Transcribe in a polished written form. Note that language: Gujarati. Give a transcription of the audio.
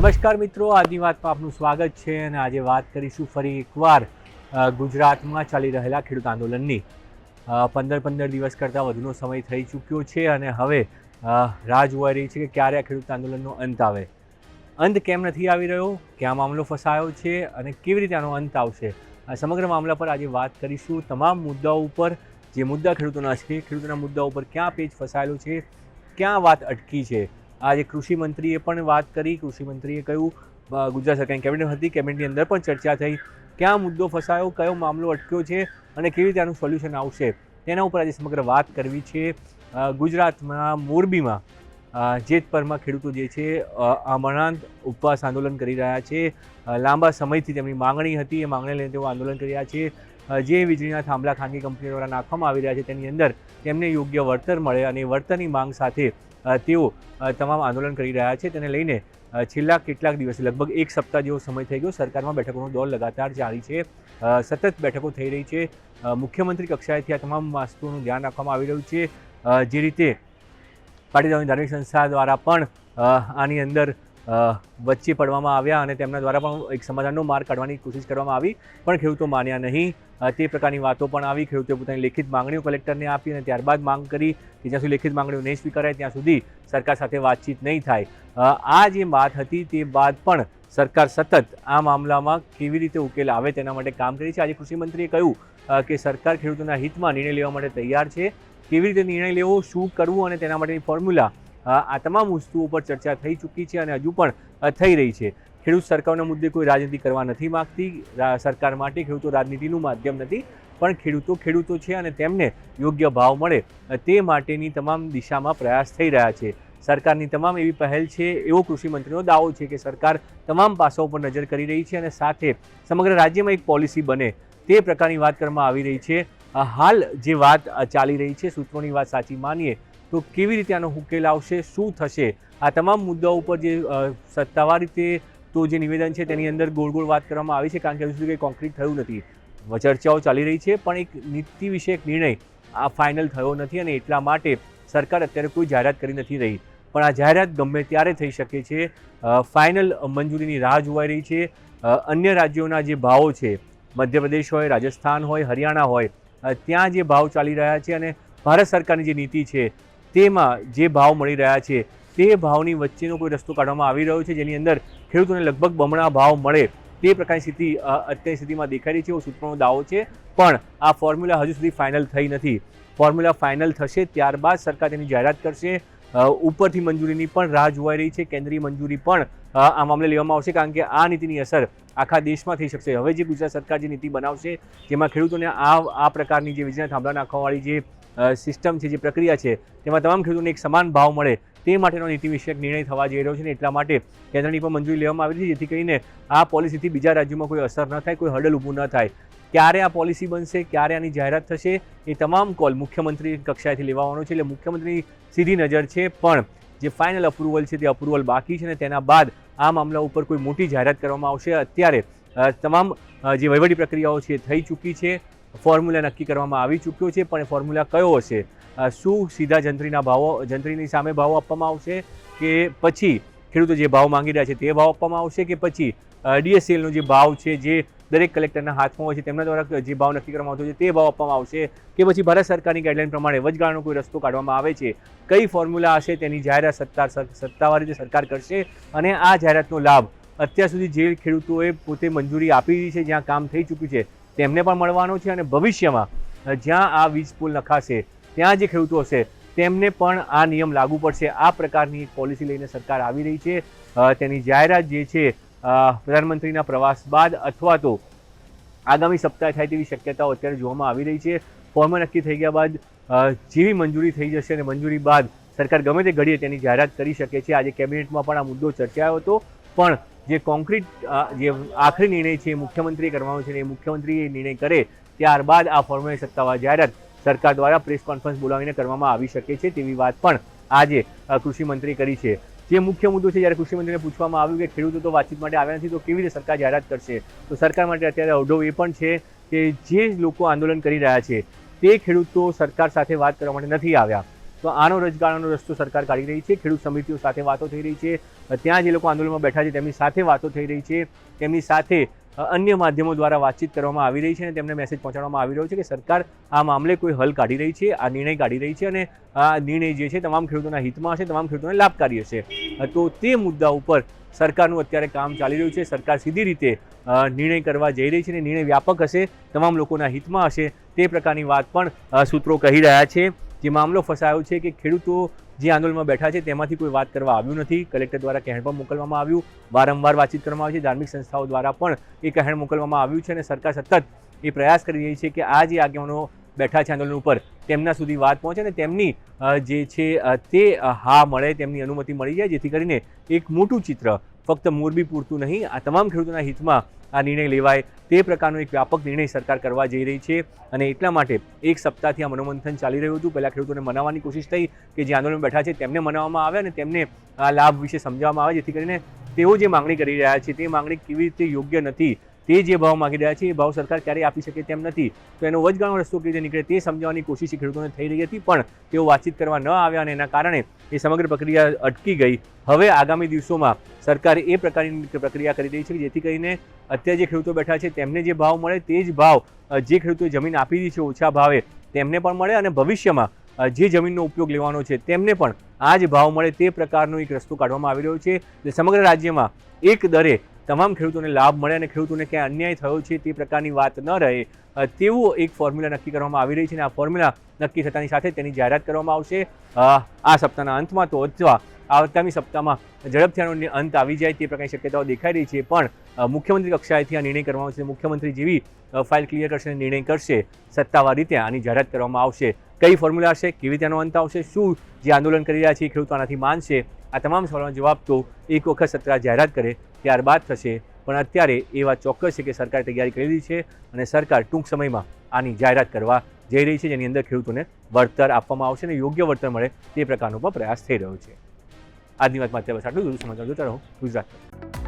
નમસ્કાર મિત્રો, આજની વાતમાં આપનું સ્વાગત છે અને આજે વાત કરીશું ફરી એકવાર ગુજરાતમાં ચાલી રહેલા ખેડૂત આંદોલનની 15 દિવસ કરતાં વધુનો સમય થઈ ચૂક્યો છે અને હવે રાહ જોવાઈ રહી છે કે ક્યારે આ ખેડૂત આંદોલનનો અંત આવે. અંત કેમ નથી આવી રહ્યો, ક્યાં મામલો ફસાયો છે અને કેવી રીતે આનો અંત આવશે, આ સમગ્ર મામલા પર આજે વાત કરીશું. તમામ મુદ્દાઓ ઉપર, જે મુદ્દા ખેડૂતોના છે, ખેડૂતોના મુદ્દાઓ ઉપર ક્યાં પેચ ફસાયેલું છે, ક્યાં વાત અટકી છે. આજે કૃષિ મંત્રીએ પણ વાત કરી. કૃષિ મંત્રીએ કહ્યું ગુજરાત સરકારની કેબિનેટ હતી, કેબિનેટની અંદર પણ ચર્ચા થઈ. ક્યાં મુદ્દો ફસાયો, કયો મામલો અટક્યો છે અને કેવી રીતે આનું સોલ્યુશન આવશે, તેના ઉપર આજે સમગ્ર વાત કરવી છે. ગુજરાતમાં મોરબીમાં જેતપરમાં ખેડૂતો જે છે અમરનાથ ઉપવાસ આંદોલન કરી રહ્યા છે. લાંબા સમયથી તેમની માંગણી હતી, એ માંગણી લઈને તેઓ આંદોલન કરી રહ્યા છે. જે વીજળીના થાંભલા ખાનગી કંપનીઓ દ્વારા નાખવામાં આવી રહ્યા છે તેની અંદર તેમને યોગ્ય વળતર મળે અને વળતરની માંગ સાથે તેઓ તમામ આંદોલન કરી રહ્યા છે. તેને લઈને છેલ્લા કેટલાક દિવસ, લગભગ એક સપ્તાહ જેવો સમય થઈ ગયો, સરકારમાં બેઠકોનો દોર લગાતાર જારી છે. સતત બેઠકો થઈ રહી છે. મુખ્યમંત્રી કક્ષાએથી આ તમામ વસ્તુઓનું ધ્યાન રાખવામાં આવી રહ્યું છે. જે રીતે પાટીદારોની ધાર્મિક સંસ્થા દ્વારા પણ આની અંદર વચ્ચે પડવામાં આવ્યા અને તેમના દ્વારા પણ એક સમાધાનનો માર્ગ કાઢવાની કોશિશ કરવામાં આવી, પણ ખેડૂતો માન્યા નહીં. તે પ્રકારની વાતો પણ આવી. ખેડૂતોએ પોતાની લેખિત માંગણીઓ કલેક્ટરને આપી અને ત્યારબાદ માંગ કરી કે જ્યાં સુધી લેખિત માંગણીઓ નહીં સ્વીકારાય ત્યાં સુધી સરકાર સાથે વાતચીત નહીં થાય. આ જે વાત હતી તે બાદ પણ સરકાર સતત આ મામલામાં કેવી રીતે ઉકેલ આવે તેના માટે કામ કરી છે. આજે કૃષિમંત્રીએ કહ્યું કે સરકાર ખેડૂતોના હિતમાં નિર્ણય લેવા માટે તૈયાર છે. કેવી રીતે નિર્ણય લેવો, શું કરવું અને તેના માટેની ફોર્મ્યુલા, આ તમામ વસ્તુઓ પર ચર્ચા થઈ ચૂકી છે અને હજુ પણ થઈ રહી છે. ખેડૂત સરકારના મુદ્દે કોઈ રાજનીતિ કરવા નથી માગતી. સરકાર માટે ખેડૂતો રાજનીતિનું માધ્યમ નથી, પણ ખેડૂતો છે અને તેમને યોગ્ય ભાવ મળે તે માટેની તમામ દિશામાં પ્રયાસ થઈ રહ્યા છે. સરકારની તમામ એવી પહેલ છે, એવો કૃષિમંત્રીનો દાવો છે કે સરકાર તમામ પાસાઓ પર નજર કરી રહી છે અને સાથે સમગ્ર રાજ્યમાં એક પોલિસી બને તે પ્રકારની વાત કરવામાં આવી રહી છે. હાલ જે વાત ચાલી રહી છે, સૂત્રોની વાત સાચી માનીએ તો કેવી રીતે આનો ઉકેલ આવશે, શું થશે, આ તમામ મુદ્દાઓ ઉપર જે સત્તાવાર રીતે તો જે નિવેદન છે તેની અંદર ગોળ વાત કરવામાં આવી છે, કારણ કે હજુ સુધી કંઈ કોન્ક્રીટ થયું નથી. ચર્ચાઓ ચાલી રહી છે, પણ એક નીતિ વિષયક નિર્ણય આ ફાઇનલ થયો નથી અને એટલા માટે સરકાર અત્યારે કોઈ જાહેરાત કરી નથી રહી. પણ આ જાહેરાત ગમે ત્યારે થઈ શકે છે. ફાઇનલ મંજૂરીની રાહ જોવાઈ રહી છે. અન્ય રાજ્યોના જે ભાવો છે, મધ્યપ્રદેશ હોય, રાજસ્થાન હોય, હરિયાણા હોય, ત્યાં જે ભાવ ચાલી રહ્યા છે અને ભારત સરકારની જે નીતિ છે તેમાં જે ભાવ મળી રહ્યા છે તે ભાવની વચ્ચેનો કોઈ રસ્તો કાઢવામાં આવી રહ્યો છે, જેની અંદર ખેડૂતોને લગભગ બમણા ભાવ મળે તે પ્રકારની સ્થિતિ અત્યારની સ્થિતિમાં દેખાઈ રહી છે, એવો સૂત્રોનો દાવો છે. પણ આ ફોર્મ્યુલા હજુ સુધી ફાઇનલ થઈ નથી. ફોર્મ્યુલા ફાઇનલ થશે ત્યારબાદ સરકાર તેની જાહેરાત કરશે. ઉપરથી મંજૂરીની પણ રાહ જોવાઈ રહી છે. કેન્દ્રીય મંજૂરી પણ આ મામલે લેવામાં આવશે, કારણ કે આ નીતિની અસર આખા દેશમાં થઈ શકશે. હવે જે ગુજરાત સરકાર જે નીતિ બનાવશે, જેમાં ખેડૂતોને આ પ્રકારની જે વીજળીના થાંભલા નાખવાવાળી જે સિસ્ટમ છે, જે પ્રક્રિયા છે, તેમાં તમામ ખેડૂતોને એક સમાન ભાવ મળે તે માટેનો નીતિ વિષયક નિર્ણય થવા જઈ રહ્યો છે. એટલા માટે કેન્દ્રની પણ મંજૂરી લેવામાં આવી હતી, જેથી કરીને આ પોલિસીથી બીજા રાજ્યોમાં કોઈ અસર ન થાય, કોઈ હર્ડલ ઊભું ન થાય. ક્યારે આ પોલિસી બનશે, ક્યારે આની જાહેરાત થશે, એ તમામ કોલ મુખ્યમંત્રી કક્ષાએથી લેવાનો છે. એટલે મુખ્યમંત્રીની સીધી નજર છે, પણ જે ફાઇનલ અપ્રુવલ છે તે અપ્રુવલ બાકી છે અને તેના બાદ આ મામલા ઉપર કોઈ મોટી જાહેરાત કરવામાં આવશે. અત્યારે તમામ જે વહીવટી પ્રક્રિયાઓ છે થઈ ચૂકી છે. ફોર્મ્યુલા નક્કી કરવામાં આવી ચૂક્યો છે, પણ એ ફોર્મ્યુલા કયો હશે? શું સીધા જંત્રીની સામે ભાવો આપવામાં આવશે કે પછી ખેડૂતો જે ભાવ માંગી રહ્યા છે તે ભાવ આપવામાં આવશે કે પછી DSCLનો જે ભાવ છે, જે દરેક કલેક્ટરના હાથમાં હોય છે, તેમના દ્વારા જે ભાવ નક્કી કરવામાં આવતો છે તે ભાવ આપવામાં આવશે કે પછી ભારત સરકારની ગાઈડલાઈન પ્રમાણે વચગાળાનો કોઈ રસ્તો કાઢવામાં આવે છે? કઈ ફોર્મ્યુલા હશે તેની જાહેરાત સત્તાવાર રીતે સરકાર કરશે અને આ જાહેરાતનો લાભ અત્યાર સુધી જે ખેડૂતોએ પોતે મંજૂરી આપી છે, જ્યાં કામ થઈ ચૂક્યું છે, તેમને પણ મળવાનો છે અને ભવિષ્યમાં જ્યાં આ વીજ પુલ નખાશે ત્યાં જે ખેડૂતો હશે તેમને પણ આ નિયમ લાગુ પડશે. આ પ્રકારની એક પોલિસી લઈને સરકાર આવી રહી છે. તેની જાહેરાત જે છે પ્રધાનમંત્રીના પ્રવાસ બાદ અથવા તો આગામી સપ્તાહે થાય તેવી શક્યતાઓ અત્યારે જોવામાં આવી રહી છે. ફોર્મ્યુલા નક્કી થઈ ગયા બાદ જેવી મંજૂરી થઈ જશે અને મંજૂરી બાદ સરકાર ગમે તે ઘડીએ તેની જાહેરાત કરી શકે છે. આજે કેબિનેટમાં પણ આ મુદ્દો ચર્ચાયો હતો, પણ જે કોન્ક્રીટ જે આખરી નિર્ણય છે એ મુખ્યમંત્રીએ કરવાનો છે, એ મુખ્યમંત્રી નિર્ણય કરે ત્યારબાદ આ ફોર્મ્યુલા સત્તાવાર જાહેરાત સરકાર દ્વારા પ્રેસ કોન્ફરન્સ બોલાવીને કરવામાં આવી શકે છે, તેવી વાત પણ આજે કૃષિમંત્રીએ કરી છે. જે મુખ્ય મુદ્દો છે, જ્યારે કૃષિમંત્રીને પૂછવામાં આવ્યું કે ખેડૂતો તો વાતચીત માટે આવ્યા નથી તો કેવી રીતે સરકાર જાહેરાત કરશે, તો સરકાર માટે અત્યારે અવઢવ એ પણ છે કે જે લોકો આંદોલન કરી રહ્યા છે તે ખેડૂતો સરકાર સાથે વાત કરવા માટે નથી આવ્યા. તો આનો રજગાળાનો રસ્તો સરકાર કાઢી રહી છે. ખેડૂત સમિતિઓ સાથે વાતો થઈ રહી છે, ત્યાં જે લોકો આંદોલનમાં બેઠા છે તેમની સાથે વાતો થઈ રહી છે, તેમની સાથે અન્ય માધ્યમો દ્વારા વાતચીત કરવામાં આવી રહી છે અને તેમને મેસેજ પહોંચાડવામાં આવી રહ્યો છે કે સરકાર આ મામલે કોઈ હલ કાઢી રહી છે, આ નિર્ણય કાઢી રહી છે અને આ નિર્ણય જે છે તમામ ખેડૂતોના હિતમાં હશે, તમામ ખેડૂતોને લાભકારી હશે. તો તે મુદ્દા ઉપર સરકારનું અત્યારે કામ ચાલી રહ્યું છે. સરકાર સીધી રીતે નિર્ણય કરવા જઈ રહી છે અને નિર્ણય વ્યાપક હશે, તમામ લોકોના હિતમાં હશે, તે પ્રકારની વાત પણ સૂત્રો કહી રહ્યા છે. જે મામલો ફસાયો છે કે ખેડૂતો જે આંદોલનમાં બેઠા છે તેમાંથી કોઈ વાત કરવા આવ્યું નથી. કલેક્ટર દ્વારા કહેણ પણ મોકલવામાં આવ્યું, વારંવાર વાતચીત કરવામાં આવી છે, ધાર્મિક સંસ્થાઓ દ્વારા પણ એ કહેણ મોકલવામાં આવ્યું છે અને સરકાર સતત એ પ્રયાસ કરી રહી છે કે આ જે આગેવાનો બેઠા છે આંદોલન ઉપર તેમના સુધી વાત પહોંચે અને તેમની જે છે તે હા મળે, તેમની અનુમતિ મળી જાય, જેથી કરીને એક મોટું ચિત્ર ફક્ત મોરબી પૂરતું નહીં, આ તમામ ખેડૂતોના હિતમાં આ નિર્ણય લેવાય તે પ્રકારનો એક વ્યાપક નિર્ણય સરકાર કરવા જઈ રહી છે. અને એટલા માટે એક સપ્તાહથી આ મનોમંથન ચાલી રહ્યું હતું. પહેલાં ખેડૂતોને મનાવવાની કોશિશ થઈ કે જે આંદોલન બેઠા છે તેમને મનાવવામાં આવે અને તેમને આ લાભ વિશે સમજાવવામાં આવે, જેથી કરીને તેઓ જે માંગણી કરી રહ્યા છે તે માંગણી કેવી રીતે યોગ્ય નથી, તે જે ભાવ માગી રહ્યા છે એ ભાવ સરકાર ક્યારેય આપી શકે તેમ નથી. તો એનો વચગાળાનો રસ્તો કેવી રીતે નીકળે તે સમજાવવાની કોશિશ ખેડૂતોને થઈ રહી હતી, પણ તેઓ વાતચીત કરવા ન આવ્યા અને એના કારણે એ સમગ્ર પ્રક્રિયા અટકી ગઈ. હવે આગામી દિવસોમાં સરકાર એ પ્રકારની પ્રક્રિયા કરી રહી છે કે જેથી કરીને અત્યારે જે ખેડૂતો બેઠા છે તેમને જે ભાવ મળે તે જ ભાવ જે ખેડૂતોએ જમીન આપી દીધી છે ઓછા ભાવે તેમને પણ મળે અને ભવિષ્યમાં જે જમીનનો ઉપયોગ લેવાનો છે તેમને પણ આ જ ભાવ મળે તે પ્રકારનો એક રસ્તો કાઢવામાં આવી રહ્યો છે. સમગ્ર રાજ્યમાં એક દરે તમામ ખેડૂતોને લાભ મળે અને ખેડૂતોને ક્યાંય અન્યાય થયો છે તે પ્રકારની વાત ન રહે તેવું એક ફોર્મ્યુલા નક્કી કરવામાં આવી રહી છે અને આ ફોર્મ્યુલા નક્કી થતાની સાથે તેની જાહેરાત કરવામાં આવશે આ સપ્તાહના અંતમાં, તો અથવા આગામી સપ્તાહમાં ઝડપથી આનો અંત આવી જાય તે પ્રકારની શક્યતાઓ દેખાઈ રહી છે. પણ મુખ્યમંત્રી કક્ષાએથી આ નિર્ણય કરવામાં આવશે. મુખ્યમંત્રી જેવી ફાઇલ ક્લિયર કરશે અને નિર્ણય કરશે સત્તાવાર રીતે આની જાહેરાત કરવામાં આવશે. કઈ ફોર્મ્યુલા હશે, કેવી રીતે આનો અંત આવશે, શું જે આંદોલન કરી રહ્યા છે એ ખેડૂતો આનાથી માનશે, આ તમામ સવાલોના જવાબ તો એક વખત સત્તા જાહેરાત કરે ત્યારબાદ થશે. પણ અત્યારે એ વાત ચોક્કસ છે કે સરકારે તૈયારી કરી લીધી છે અને સરકાર ટૂંક સમયમાં આની જાહેરાત કરવા જઈ રહી છે, જેની અંદર ખેડૂતોને વળતર આપવામાં આવશે અને યોગ્ય વળતર મળે તે પ્રકારનો પણ પ્રયાસ થઈ રહ્યો છે. આજની વાતમાં અત્યારે બસ આટલું. સમાચાર જોતા રહો ગુજરાત.